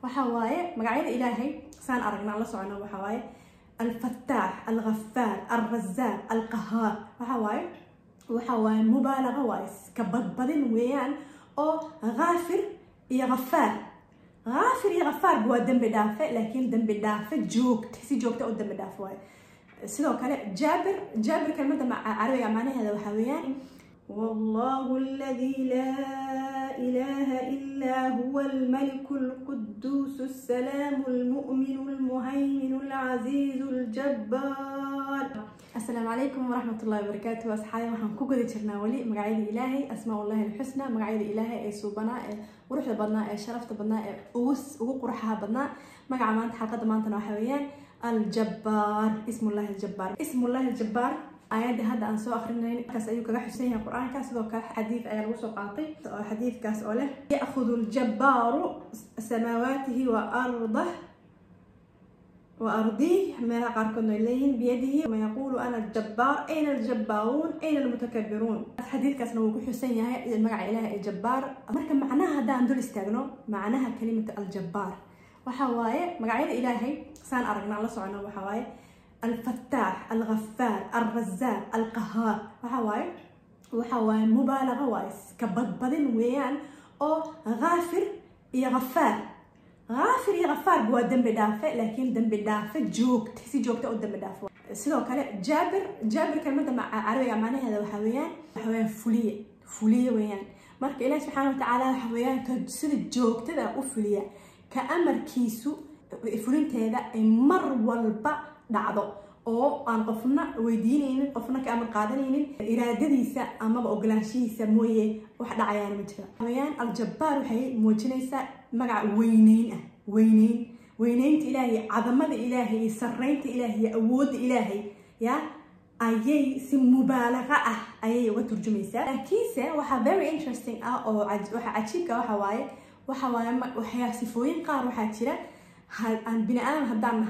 وحواي مقعد إلهي سان أرجنا الله سبحانه وحواي الفتاح الغفار الرزاق القهار وحواي مبالغة وايس كبدبدين ويان أو غافر يا غفار بوا دم بدافع لكن دم بدافع تحسي جوكت أو دم بدافع واي سيدو كلا جابر كلمة مع عربي معناها هذا وحويان والله الذي لا إله إلا هو الملك القدوس السلام المؤمن المهيمن العزيز الجبار. السلام عليكم ورحمة الله وبركاته أصحابي waxaan ku guda jirnaa wali magacyada Ilaahay asmaaءullahi alxusna magacyada Ilaahay ee suubana ee quruxda badnaa ee sharafta badnaa ee ugu qurxaha badnaa magaca maanta xalqada maanta waxa weeyaan الجبار اسم الله الجبار آيات هذا أن سو آخرين كاس أيوك جا حسين القرآن كاس ذو كحديث آية الوسط قاطي حديث كاس أوله يأخذ الجبار سماواته وأرضيه ما قاركن إليهن بيده وما يقول أنا الجبار أين الجبارون أين المتكبرون حديث كاس نوجو حسين هاي المجع إله الجبار مركب معناها ده عندول استغنوا معناها كلمة الجبار وحواي مقعد إلهي سان أرجنا الله سبحانه وحواي الفتاح الغفار الرزاق القهار وحواي مبالغة وايس كبدبدين ويان أو غافر يا غفار بوا دم بدافع لكن دم بدافع تحسي جوكت أو دم بدافع سيدو كلا جابر كلمة مع عربي معناها هذا وحويان فولية ويان مرك إله سبحانه وتعالى وحويان كسيد جوكت ذا وفولية كأمر كيسو فولين تهذا مر والبا dhacdo oo aan qofna weydiinaynin qofna ka amar qaadanaynin iraadadiisa ama ogolaanshihiisa mooyee wax dhacayaan ma jira hawayaan al-jabbar waxay muujinaysaa magac weynaynta ilaahay cadamada ilaahay sarreynta ilaahay awoodda ilaahay ya ayay si mubaalaga ah ayay uga turjumaysaa laakiinse waxa very interesting ah oo waxa cajiibka waxa waaye sifooyin qaar waxa jira aan bini aadam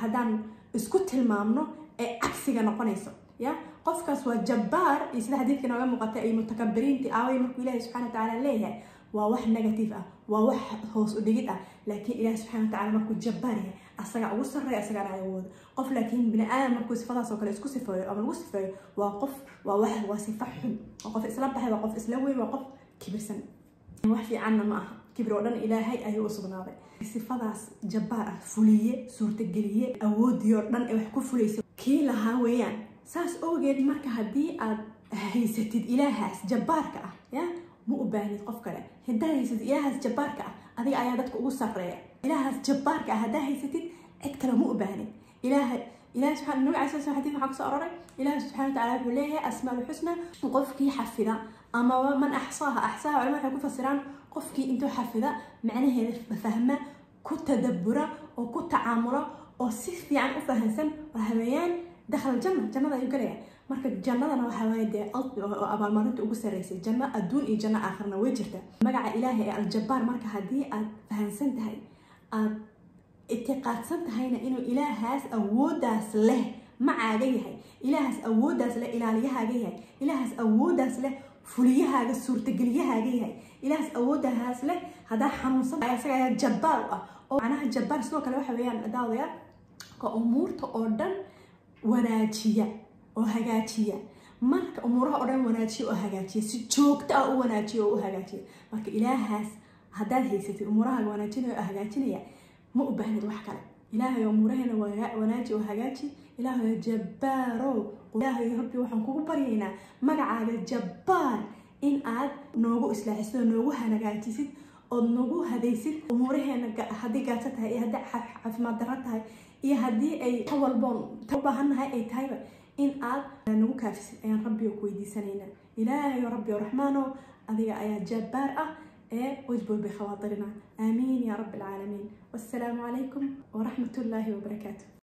haddaan isku tilmaamno ee cagsiga noqonayso ya qofkaas waa jabbaar isla xadiidka nooga muuqata ay mutakabbiriinti aaway markuu ilaahay subxaanahu wa ta'aala leeyahay waa wax negative ah waa wax hoos u dhigid ah laakiin ilaahay subxaanahu wa ta'aala markuu jabbaar yahay asaga ugu sarreeya asaga ay awoodo qof laakiin bini aadam markuu sifadaas oo kale isku sifeeyo ama lagu sifeeyo waa sifo xun qof isla baxay waa qof isla weyn waa qof kibirsan wax fiicanna ma aha kibir oo dhan ilaahay ayuu u sugnaaday sifadaas jabbaar ah fuliye suurtageliye awoodiyo dhan ee wax ku fulayso kii lahaa weeyaan saas ogeed marka haddii aad haysatid ilaahaas jabbaarka ah ya ma u baahnid qof kale hadaa haysatid ilaahaas jabbaarka ah adiga ayaa dadka ugu sarreeya ilaahaas jabbaarka ah hadaa haysatid cid kale ma u baahnid ilaahay subxaanahu wa ta'aala xadiis waxa ku soo aroray ilaahay subxaanahu wa ta'aala wuxuu leeyahay asmaa'ul husna qofkii xafida ama man axsaaha culimada waxay ku fasiraan qofkii intuu xafida macnaheeda fahma ku tadabbura oo ku tacaamula oo si fiican u fahansan waxaweyaan dakhal jannada ayuu galayaa marka jannadana waxa weeye dee abaalmarinta ugu sarreysay janno adduun iyo janno aakhirna way jirtaa magaca ilaahay ee al-jabbaar marka haddii aad fahansan tahay aad itiqaadsan tahayna inuu ilaahaas awooddaas leh macaaga yahay ilaahaas awooddaas leh ilaaliyahaaga yahay ilaahaas awooddaas leh fuliyahaaga suurtageliyahaaga yahay ilaahaas awooddaas leh haddaa xanuunsan asaga ayaa jabbaar u ah oo macnaha jabbaar sidoo kale waxa weeyaan daawaya ka umuurta oo dhan wanaajiya oo hagaajiya marka umuuraha oo dhan wanaajiya oo hagaajiya si joogto ah u wanaajiya oo u hagaajiya marka ilaahaas haddaad haysatid umuurahaaga wanaajinaya oo hagaajinaya ma u baahnid wax kale ilaahay umuuraheena wanaaji oo hagaaji ilaahay jabbaaro ilaahay rabbi waxaan kugu baryaynaa magacaaga jabbaar in aad noogu islaaxisid oo noogu hagaajisid oo noogu hadaysid umuuraheena haddii gaarsa tahay iyo haddii caafimaad darro tahay iyo haddii ay walboon u baahannahay ay tahayba in aad nagu kaafisid ayaan rabbi ku weydiisanaynaa ilaahay rabbi raxmaano adiga ayaa jabbaar ah واجبر بخواطرنا آمين يا رب العالمين والسلام عليكم ورحمة الله وبركاته.